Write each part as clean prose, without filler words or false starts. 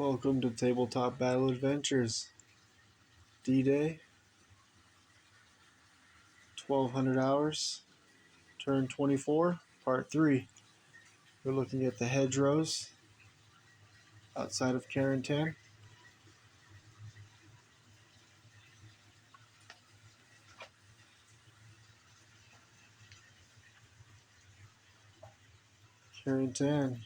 Welcome to Tabletop Battle Adventures. D-Day, 1200 hours, Turn 24, Part 3. We're looking at the hedgerows outside of Carentan. Carentan.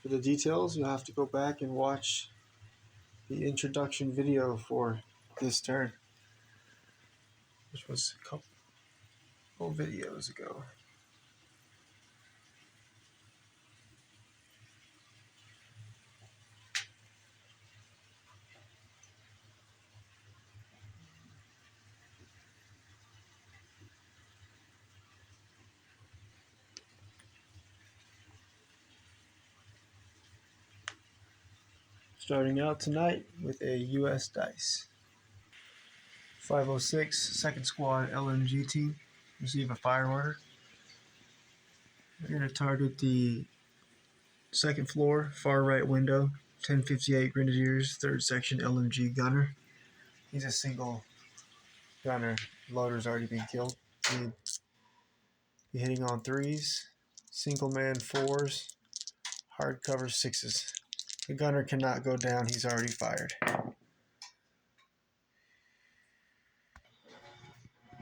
For the details, you'll have to go back and watch the introduction video for this turn, which was a couple videos ago. Starting out tonight with a US dice. 506, 2nd Squad LMG team, receive a fire order. They're going to target the 2nd floor, far right window, 1058 Grenadiers, 3rd Section LMG gunner. He's a single gunner. Loader's already been killed. He'd be hitting on 3s, single man 4s, hardcover 6s. The gunner cannot go down. He's already fired.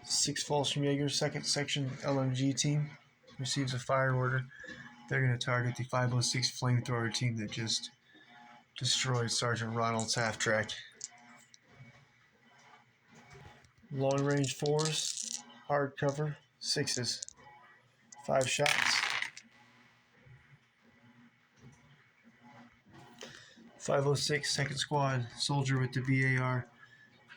6 Fallschirmjäger, 2nd Section LMG team receives a fire order. They're going to target the 506 flamethrower team that just destroyed Sergeant Ronald's half-track. Long range 4s, hardcover 6s. 5 shots. 506 2nd Squad soldier with the VAR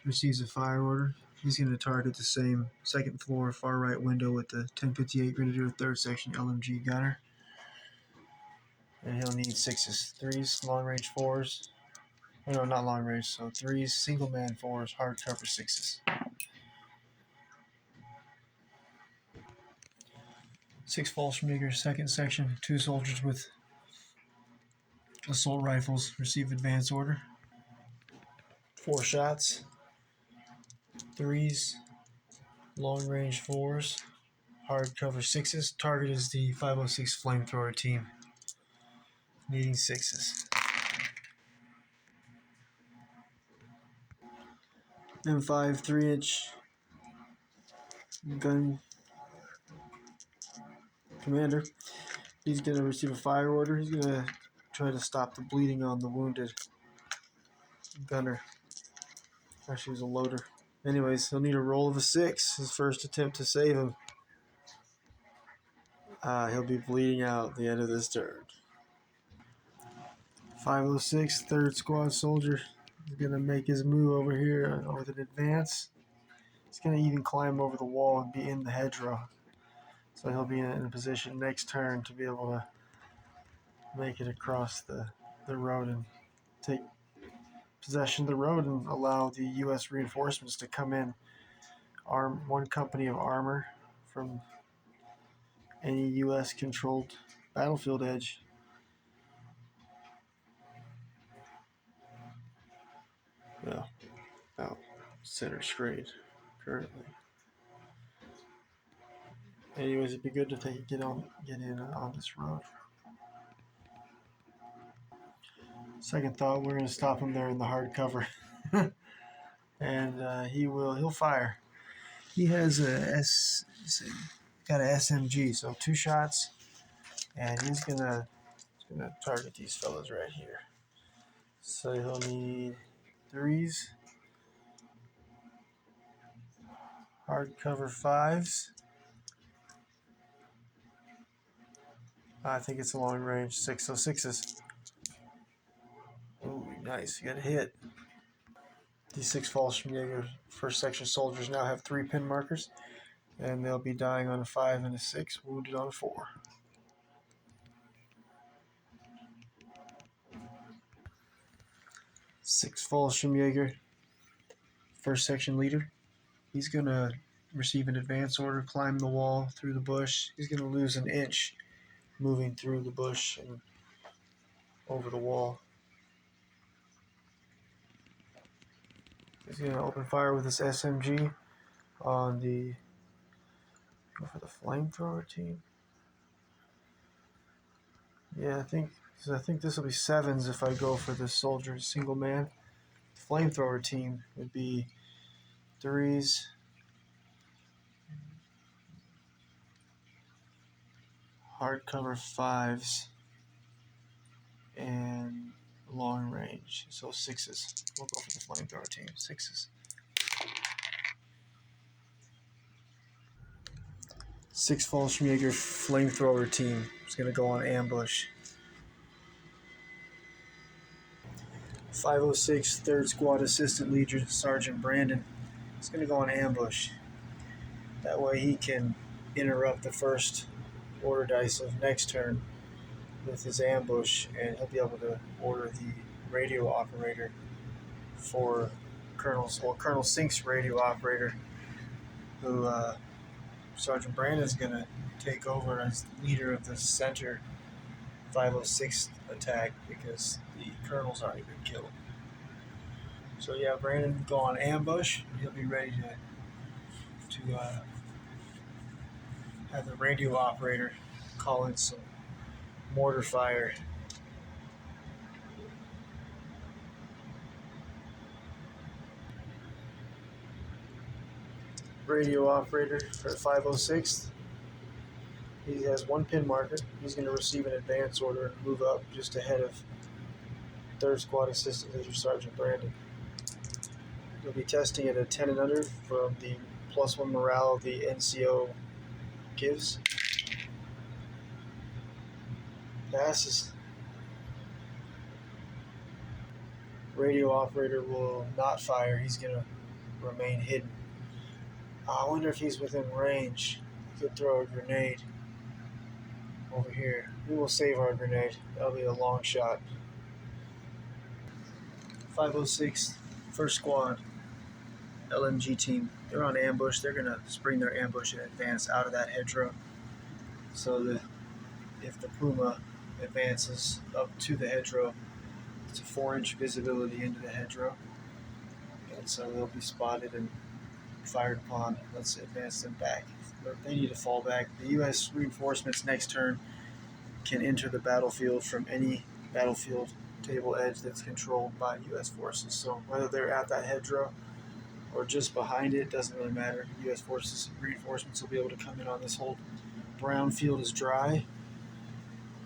receives a fire order. He's going to target the same 2nd floor far right window with the 1058 Grenadier 3rd Section LMG gunner. And he'll need 6s. 3s, long range 4s. Oh, no, not long range, so 3s, single man 4s, hardcover 6s. 6 Fallschirmjäger, 2nd Section, 2 soldiers with assault rifles receive advance order. 4 shots. 3s, long range 4s, hardcover 6s. Target is the 506 flamethrower team, needing 6s. M5 3-inch gun commander. He's going to receive a fire order. He's going to try to stop the bleeding on the wounded gunner. Actually, he was a loader. Anyways, he'll need a roll of a 6. His first attempt to save him. He'll be bleeding out at the end of this turn. 506, 3rd Squad soldier. He's going to make his move over here with an advance. He's going to even climb over the wall and be in the hedgerow. So he'll be in a position next turn to be able to make it across the road and take possession of the road and allow the U.S. reinforcements to come in. Arm 1 company of armor from any U.S.-controlled battlefield edge. Well, out center screen currently. Anyways, it'd be good if they could get in on this road. Second thought, we're going to stop him there in the hard cover. And he'll fire. He has got an SMG, so 2 shots, and he's gonna target these fellas right here. So he'll need 3s, hardcover 5s. I think it's a long range 6, so 6s. Ooh, nice, you got a hit. These 6 Fallschirmjäger 1st Section soldiers now have 3 pin markers, and they'll be dying on a 5 and a 6, wounded on a 4. Six Fallschirmjäger, 1st Section leader. He's going to receive an advance order, climb the wall through the bush. He's going to lose an inch moving through the bush and over the wall. He's going to open fire with this SMG on the, go for the flamethrower team. Yeah, I think this will be sevens if I go for the soldier single man. Flamethrower team would be threes, hardcover fives, and long range. So sixes. We'll go for the flamethrower team. Sixes. Six Fallschirmjäger flamethrower team is going to go on ambush. 506 3rd Squad Assistant Leader Sergeant Brandon is going to go on ambush. That way he can interrupt the first order dice of next turn with his ambush, and he'll be able to order the radio operator for Colonel Sink's radio operator, who Sergeant Brandon's going to take over as leader of the center 506 attack because the colonel's already been killed. So yeah, Brandon go on ambush. He'll be ready to have the radio operator call in some mortar fire. Radio operator for 506. He has one pin marker. He's going to receive an advance order and move up just ahead of 3rd Squad Assistant Leader Sergeant Brandon. He'll be testing at a 10 and under from the +1 morale the NCO gives. Passes. Radio operator will not fire. He's going to remain hidden. I wonder if he's within range. He could throw a grenade over here. We will save our grenade. That'll be a long shot. 506 1st Squad LMG team. They're on ambush. They're going to spring their ambush and advance out of that hedgerow so that if the Puma advances up to the hedgerow, it's a 4-inch visibility into the hedgerow. And so they'll be spotted and fired upon. Let's advance them back. But they need to fall back. The U.S. reinforcements next turn can enter the battlefield from any battlefield table edge that's controlled by U.S. forces. So whether they're at that hedgerow or just behind it, doesn't really matter. U.S. forces reinforcements will be able to come in on this whole brown field is dry,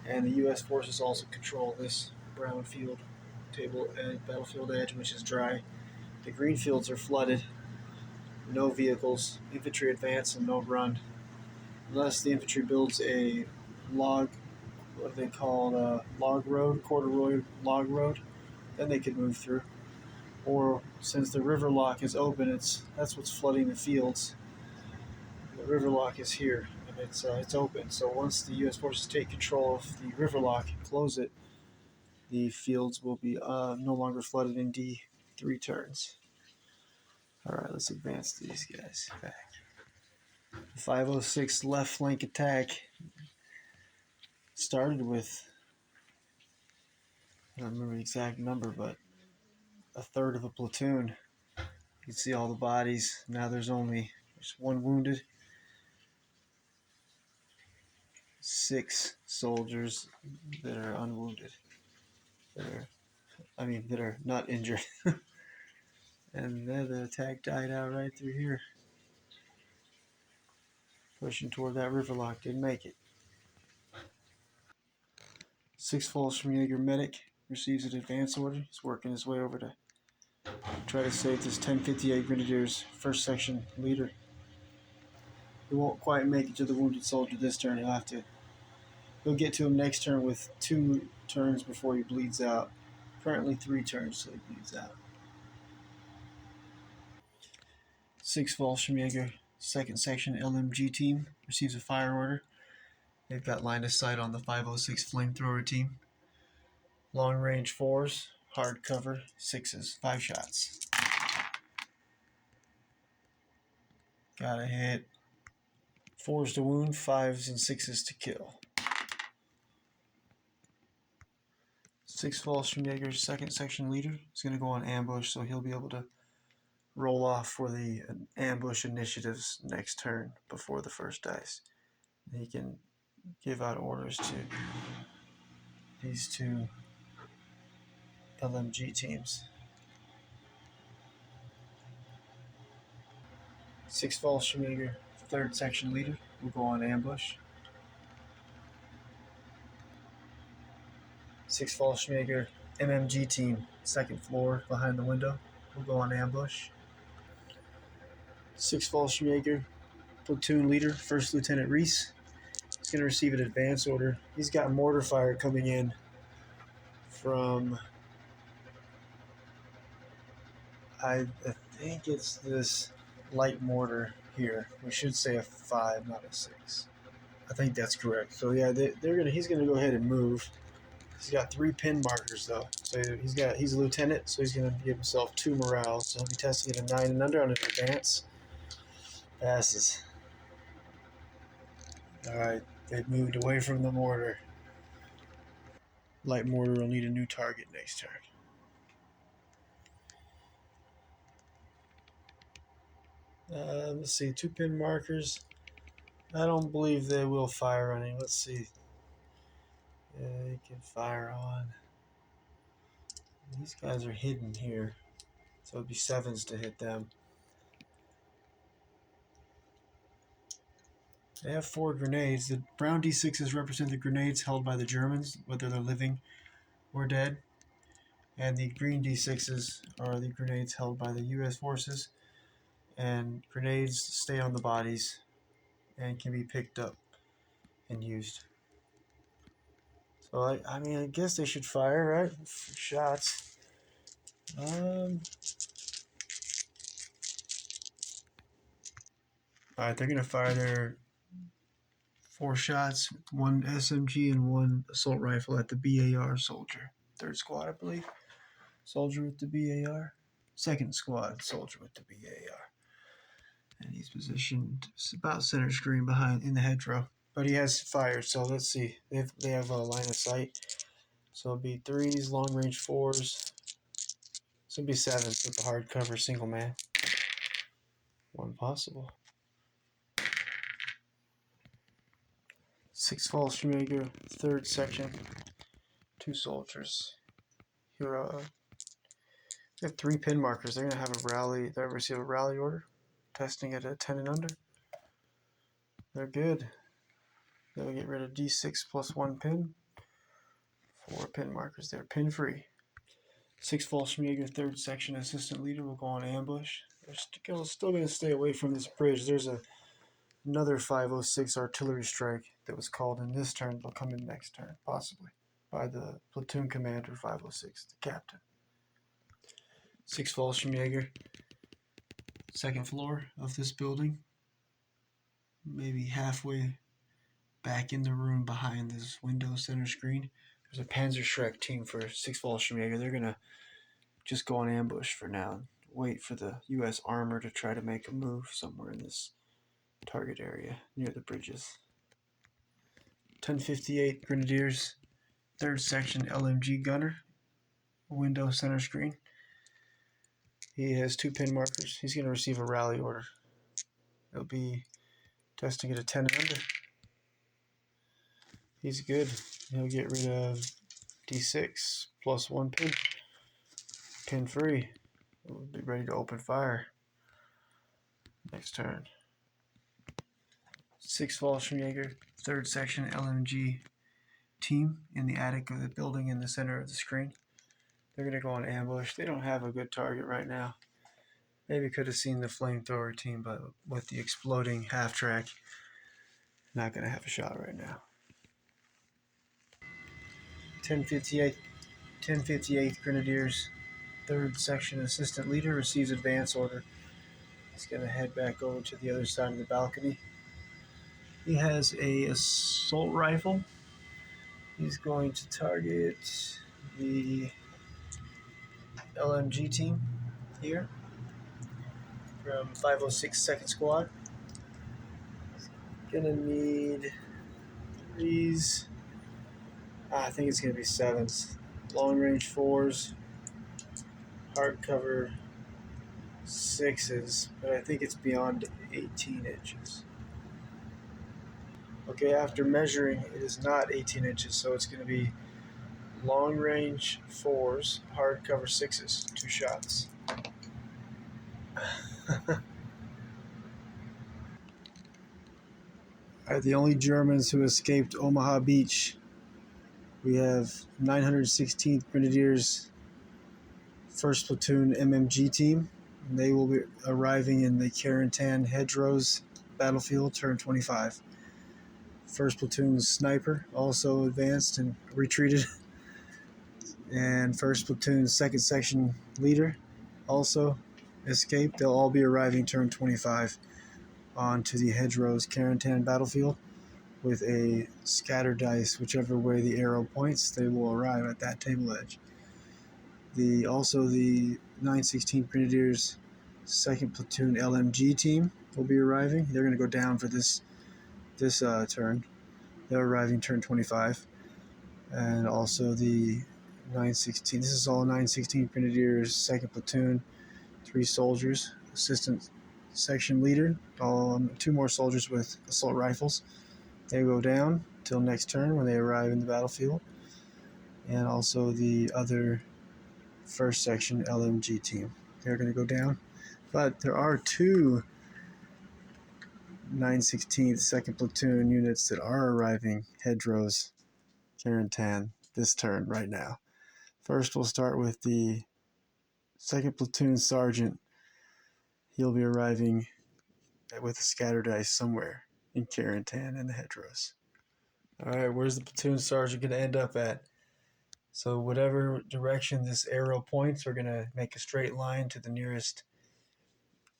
and the U.S. forces also control this brown field battlefield edge, which is dry. The green fields are flooded. No vehicles, infantry advance, and no run. Unless the infantry builds a log, what they call log road, corduroy log road, then they could move through. Or since the river lock is open, that's what's flooding the fields. The river lock is here, and it's open. So once the U.S. forces take control of the river lock and close it, the fields will be no longer flooded in D3 turns. All right, let's advance these guys back. The 506 left flank attack started with, I don't remember the exact number, but a third of a platoon. You can see all the bodies. Now there's one wounded, 6 soldiers that are unwounded, that are not injured. And then the attack died out right through here. Pushing toward that river lock, didn't make it. 6 Fallschirmjäger medic receives an advance order. He's working his way over to try to save this 1058 Grenadiers 1st Section leader. He won't quite make it to the wounded soldier this turn. He'll get to him next turn with 2 turns before he bleeds out. Currently 3 turns till he bleeds out. 6 Fallschirmjäger 2nd Section LMG team receives a fire order. They've got line of sight on the 506 flamethrower team. Long range 4s, hard cover 6s, 5 shots. Got a hit. 4s to wound, 5s and 6s to kill. 6 Fallschirmjäger's second section leader is going to go on ambush, so he'll be able to roll off for the ambush initiatives next turn before the first dice. He can give out orders to these two LMG teams. 6 Fallschirmjäger, third section leader, will go on ambush. 6 Fallschirmjäger MMG team, second floor behind the window, will go on ambush. 6 Fallschirmjäger platoon leader, First Lieutenant Reese, is going to receive an advance order. He's got mortar fire coming in from, I think it's this light mortar here. We should say a 5, not a 6. I think that's correct. So yeah, he's gonna go ahead and move. He's got 3 pin markers though. So he's a lieutenant, so he's gonna give himself 2 morale. So he'll be testing at a 9 and under on an advance. Passes. Alright, they've moved away from the mortar. Light mortar will need a new target next turn. Let's see, 2 pin markers. I don't believe they will fire on him. Let's see. Yeah, he can fire on. These guys are hidden here, so it'd be 7s to hit them. They have 4 grenades. The brown D6s represent the grenades held by the Germans, whether they're living or dead. And the green D6s are the grenades held by the U.S. forces. And grenades stay on the bodies and can be picked up and used. So, I mean, I guess they should fire, right? Shots. Alright, they're going to fire their 4 shots, 1 SMG and 1 assault rifle at the BAR soldier. 3rd squad, I believe. Soldier with the BAR. 2nd squad, soldier with the BAR. And he's positioned about center screen behind in the hedgerow. But he has fired, so let's see. They have a line of sight. So it'll be 3s, long range 4s. So it'll be 7s with the hardcover single man. 1 possible. 6 Fallschirmjäger, 3rd section. 2 soldiers. Here, they have 3 pin markers. They're gonna have a rally. They receive a rally order. Testing at a 10 and under. They're good. They'll get rid of D6 plus 1 pin. 4 pin markers. They're pin free. 6 Fallschirmjäger, 3rd section assistant leader will go on ambush. They're still going to stay away from this bridge. There's another 506 artillery strike that was called in this turn. They'll come in next turn, possibly, by the platoon commander 506, the captain. 6 Fallschirmjäger, 2nd floor of this building. Maybe halfway back in the room behind this window center screen. There's a Panzerschreck team for 6 Fallschirmjäger. They're going to just go on ambush for now. Wait for the U.S. armor to try to make a move somewhere in this target area near the bridges. 1058 Grenadiers, 3rd section LMG gunner. Window center screen. He has 2 pin markers. He's going to receive a rally order. It'll be testing at a 10 and under. He's good. He'll get rid of D6 plus 1 pin. Pin free. We'll be ready to open fire next turn. 6 Fallschirmjäger, 3rd section LMG team in the attic of the building in the center of the screen. They're going to go on ambush. They don't have a good target right now. Maybe could have seen the flamethrower team, but with the exploding half track, not going to have a shot right now. 1058 Grenadiers, 3rd section assistant leader receives advance order. He's going to head back over to the other side of the balcony. He has a assault rifle. He's going to target the LMG team here from 506 2nd Squad. Gonna need 3s. I think it's gonna be 7s. long range 4s, hardcover 6s, but I think it's beyond 18 inches. Okay, after measuring, it is not 18 inches, so it's going to be long range 4s, hardcover 6s, 2 shots. Are the only Germans who escaped Omaha Beach. We have 916th Grenadiers 1st Platoon MMG team. They will be arriving in the Carentan Hedgerows battlefield, turn 25. 1st Platoon Sniper also advanced and retreated. And 1st Platoon 2nd Section Leader also escaped. They'll all be arriving turn 25 onto the Hedgerows Carentan battlefield with a scatter dice. Whichever way the arrow points, they will arrive at that table edge. Also the 916th Grenadiers 2nd Platoon LMG team will be arriving. They're going to go down for this turn. They're arriving turn 25. And also the 916. This is all 916th Grenadiers 2nd Platoon, 3 soldiers, assistant section leader, 2 more soldiers with assault rifles. They go down till next turn when they arrive in the battlefield. And also the other 1st section LMG team. They're going to go down. But there are 2 916th 2nd Platoon units that are arriving Hedgerows, Carentan this turn right now. First, we'll start with the 2nd Platoon Sergeant. He'll be arriving with a scatter dice somewhere in Carentan and the Hedgerows. Alright, where's the Platoon Sergeant going to end up at? So whatever direction this arrow points, we're going to make a straight line to the nearest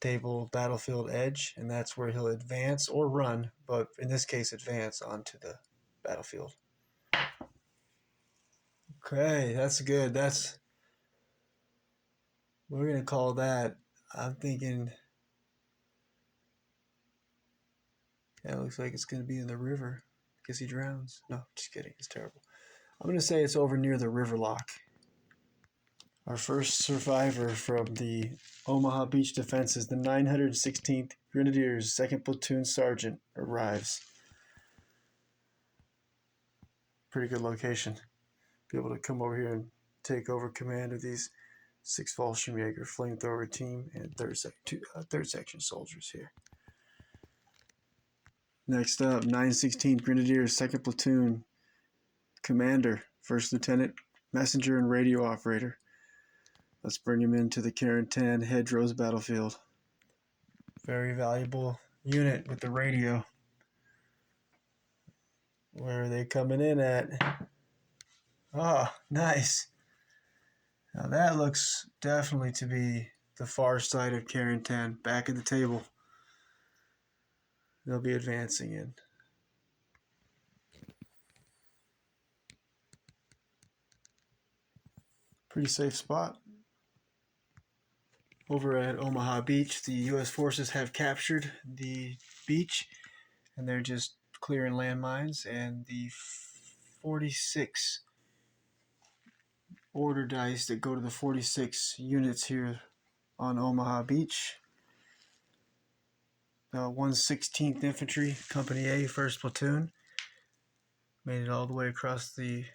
table battlefield edge, and that's where he'll advance or run, but in this case advance onto the battlefield. Okay, that's good. We're going to call that, I'm thinking, yeah, it looks like it's going to be in the river because he drowns. No, just kidding. It's terrible. I'm going to say it's over near the river lock. Our first survivor from the Omaha Beach defenses, the 916th Grenadiers 2nd Platoon Sergeant, arrives. Pretty good location. Be able to come over here and take over command of these 6 Fallschirmjäger flamethrower team and 3rd section soldiers here. Next up, 916th Grenadiers 2nd Platoon Commander, 1st Lieutenant, Messenger and Radio Operator. Let's bring him into the Carentan Hedgerows battlefield. Very valuable unit with the radio. Where are they coming in at? Ah, nice. Now that looks definitely to be the far side of Carentan, back at the table. They'll be advancing in. Pretty safe spot. Over at Omaha Beach, the U.S. forces have captured the beach, and they're just clearing landmines, and the 46 order dice that go to the 46 units here on Omaha Beach. 116th Infantry, Company A, 1st Platoon. Made it all the way across the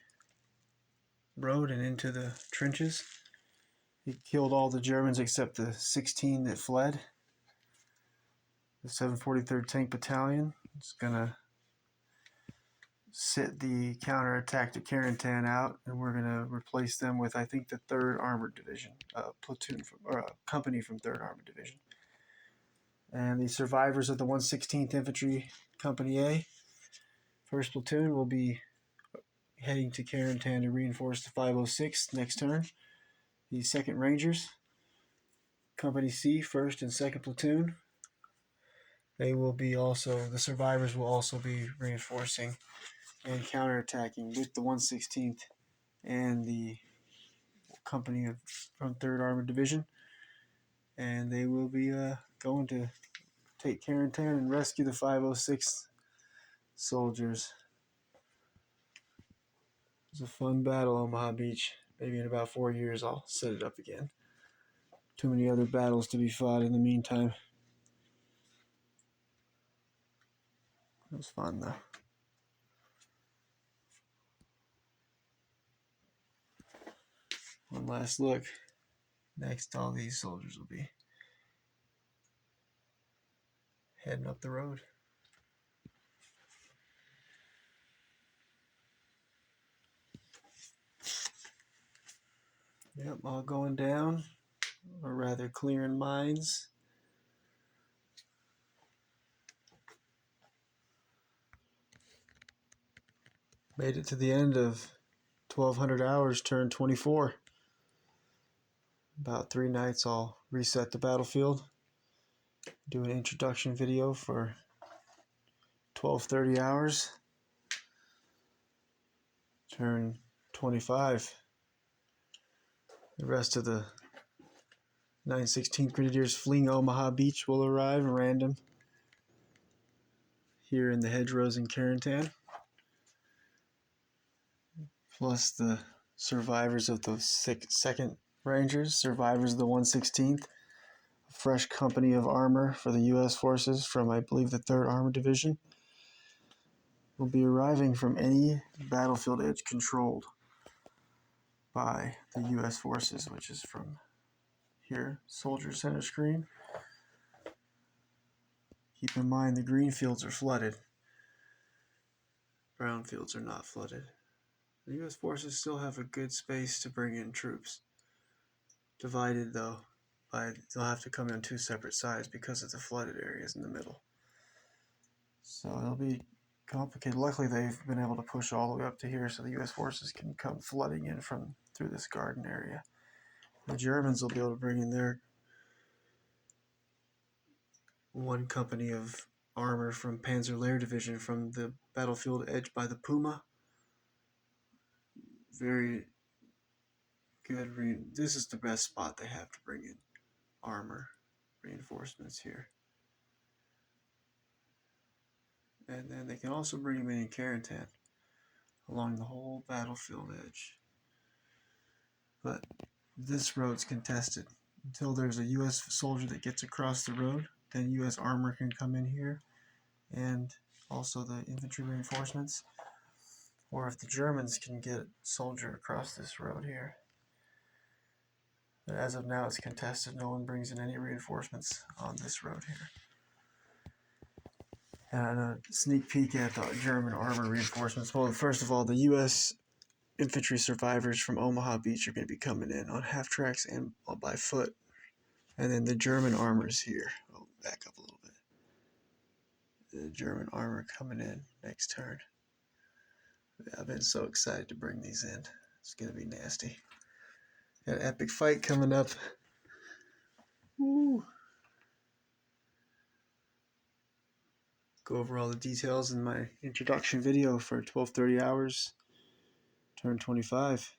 road and into the trenches. He killed all the Germans except the 16 that fled. The 743rd Tank Battalion is going to sit the counterattack to Carentan out, and we're going to replace them with, I think, the 3rd Armored Division, company from 3rd Armored Division. And the survivors of the 116th Infantry Company A, 1st Platoon, will be heading to Carentan to reinforce the 506th next turn. The 2nd Rangers, Company C, 1st and 2nd Platoon. The survivors will also be reinforcing and counterattacking with the 116th and the company from 3rd Armored Division. And they will be going to take Carentan and rescue the 506th soldiers. It was a fun battle, Omaha Beach. Maybe in about 4 years I'll set it up again. Too many other battles to be fought in the meantime. It was fun though. One last look. Next, all these soldiers will be heading up the road. Yep, all going down, or rather clearing mines. Made it to the end of 1200 hours, turn 24. About 3 nights I'll reset the battlefield, do an introduction video for 1230 hours, turn 25. The rest of the 916th Grenadiers fleeing Omaha Beach will arrive random here in the hedgerows in Carentan. Plus the survivors of the 2nd Rangers, survivors of the 116th, a fresh company of armor for the U.S. forces from, I believe, the 3rd Armored Division, will be arriving from any battlefield edge controlled by the U.S. forces, which is from here, Soldier Center screen. Keep in mind the green fields are flooded. Brown fields are not flooded. The U.S. forces still have a good space to bring in troops. Divided, though, they'll have to come in 2 separate sides because of the flooded areas in the middle. So it'll be complicated. Luckily, they've been able to push all the way up to here so the U.S. forces can come flooding in from through this garden area. The Germans will be able to bring in their 1 company of armor from Panzer Lehr Division from the battlefield edge by the Puma. Very good. This is the best spot they have to bring in armor reinforcements here. And then they can also bring them in Carentan along the whole battlefield edge. But this road's contested. Until there's a U.S. soldier that gets across the road, then U.S. armor can come in here, and also the infantry reinforcements. Or if the Germans can get a soldier across this road here. But as of now, it's contested. No one brings in any reinforcements on this road here. And a sneak peek at the German armor reinforcements. Well, first of all, the U.S. infantry survivors from Omaha Beach are going to be coming in on half tracks and by foot. And then the German armor's here. Oh, back up a little bit. The German armor coming in next turn. I've been so excited to bring these in. It's going to be nasty. Got an epic fight coming up. Woo. Go over all the details in my introduction video for 1230 hours. Turn 25.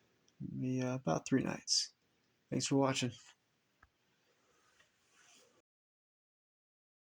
Be about 3 nights. Thanks for watching.